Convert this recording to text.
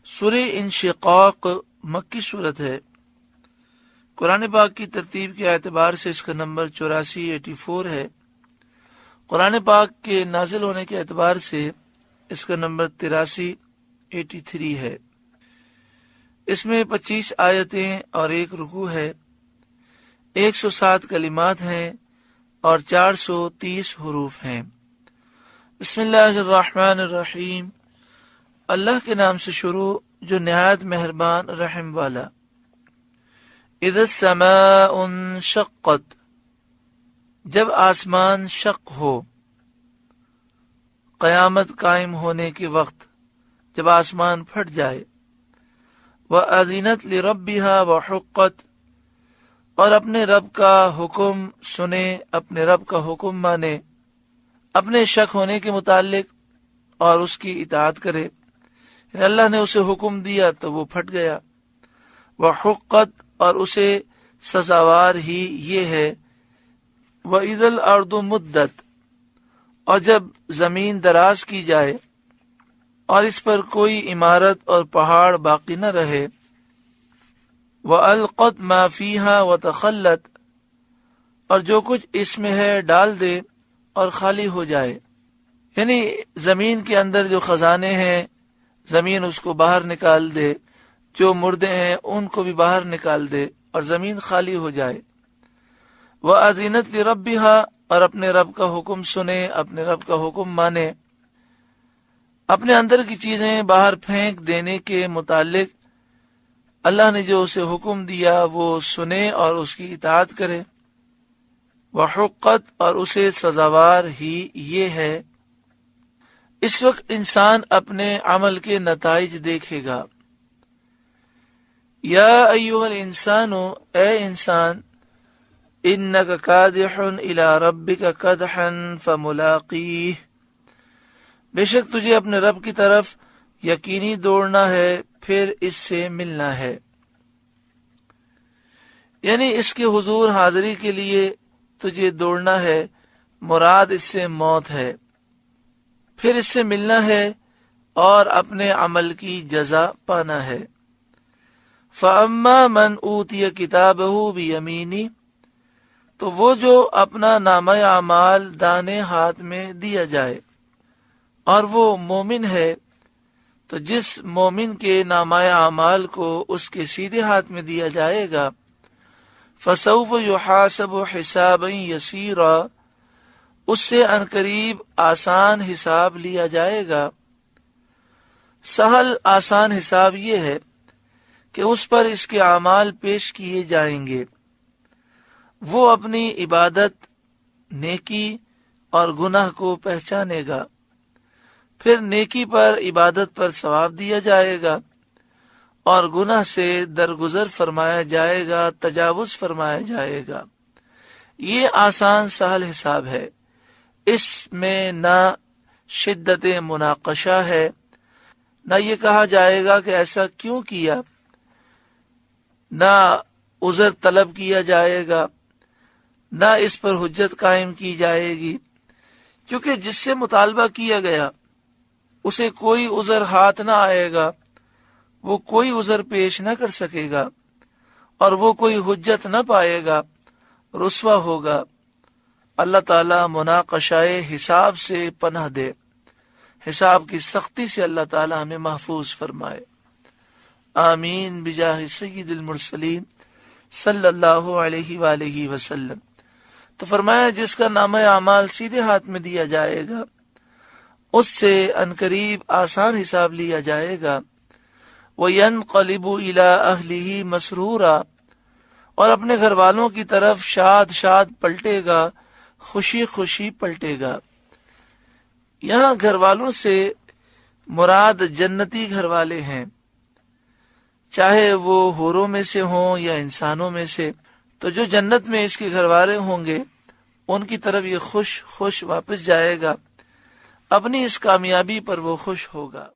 سورہ انشقاق مکی صورت ہے۔ قرآن پاک کی ترتیب کے اعتبار سے اس کا نمبر 84 ہے۔ قرآن پاک کے نازل ہونے کے اعتبار سے اس کا نمبر 83 ہے۔ اس میں 25 آیتیں اور 1 رکوع ہے، 107 کلمات ہیں اور 430 حروف ہیں۔ بسم اللہ الرحمن الرحیم، اللہ کے نام سے شروع جو نہایت مہربان رحم والا۔ اذا السماء انشقت، جب آسمان شق ہو، قیامت قائم ہونے کے وقت جب آسمان پھٹ جائے۔ وَأَذِنَتْ لِرَبِّهَا وَحُقَّتْ، اور اپنے رب کا حکم سنے، اپنے رب کا حکم مانے، اپنے شک ہونے کے متعلق اور اس کی اطاعت کرے، یعنی اللہ نے اسے حکم دیا تو وہ پھٹ گیا۔ وحقت، اور اسے سزاوار ہی یہ ہے۔ وَإِذَا الْأَرْضُ مُدَّتْ، اور جب زمین دراز کی جائے اور اس پر کوئی عمارت اور پہاڑ باقی نہ رہے۔ وَأَلْقَتْ مَا فِيهَا وَتَخَلَّتْ، اور جو کچھ اس میں ہے ڈال دے اور خالی ہو جائے، یعنی زمین کے اندر جو خزانے ہیں زمین اس کو باہر نکال دے، جو مردے ہیں ان کو بھی باہر نکال دے اور زمین خالی ہو جائے۔ وَأَذِنَتْ لِرَبِّهَا، اور اپنے رب کا حکم سنے، اپنے رب کا حکم مانے، اپنے اندر کی چیزیں باہر پھینک دینے کے متعلق اللہ نے جو اسے حکم دیا وہ سنے اور اس کی اطاعت کرے۔ وحقت، اور اسے سزاوار ہی یہ ہے۔ اس وقت انسان اپنے عمل کے نتائج دیکھے گا۔ یا ایھا الانسان، اے انسان، انک کادح الی ربک کدحا فملاقیہ، بے شک تجھے اپنے رب کی طرف یقینی دوڑنا ہے، پھر اس سے ملنا ہے، یعنی اس کے حضور حاضری کے لیے تجھے دوڑنا ہے، مراد اس سے موت ہے، پھر اس سے ملنا ہے اور اپنے عمل کی جزا پانا ہے۔ فَأَمَّا مَنْ أُوتِيَ كِتَابَهُ بِيَمِينِهِ، تو وہ جو اپنا نامہ اعمال دانے ہاتھ میں دیا جائے، اور وہ مومن ہے تو جس مومن کے نامہ اعمال کو اس کے سیدھے ہاتھ میں دیا جائے گا، فَسَوْفَ يُحَاسَبُ حِسَابًا يَسِيرًا، اس سے عنقریب آسان حساب لیا جائے گا۔ سہل آسان حساب یہ ہے کہ اس پر اس کے اعمال پیش کیے جائیں گے، وہ اپنی عبادت، نیکی اور گناہ کو پہچانے گا، پھر نیکی پر عبادت پر ثواب دیا جائے گا اور گناہ سے درگزر فرمایا جائے گا، تجاوز فرمایا جائے گا۔ یہ آسان سہل حساب ہے، اس میں نہ شدت مناقشہ ہے، نہ یہ کہا جائے گا کہ ایسا کیوں کیا، نہ عذر طلب کیا جائے گا، نہ اس پر حجت قائم کی جائے گی، کیونکہ جس سے مطالبہ کیا گیا اسے کوئی عذر ہاتھ نہ آئے گا، وہ کوئی عذر پیش نہ کر سکے گا اور وہ کوئی حجت نہ پائے گا، رسوا ہوگا۔ اللہ تعالی مناقشہ حساب سے پناہ دے، حساب کی سختی سے اللہ تعالی ہمیں محفوظ فرمائے، آمین بجاہ سید المرسلین صلی اللہ علیہ وآلہ وسلم۔ تو فرمایا جس کا نامہ اعمال سیدھے ہاتھ میں دیا جائے گا اس سے عنقریب آسان حساب لیا جائے گا۔ وَيَنْقَلِبُ إِلَىٰ أَهْلِهِ مَسْرُورًا، اور اپنے گھر والوں کی طرف شاد شاد پلٹے گا، خوشی خوشی پلٹے گا۔ یہاں گھر والوں سے مراد جنتی گھر والے ہیں، چاہے وہ حوروں میں سے ہوں یا انسانوں میں سے، تو جو جنت میں اس کے گھر والے ہوں گے ان کی طرف یہ خوش خوش واپس جائے گا، اپنی اس کامیابی پر وہ خوش ہوگا۔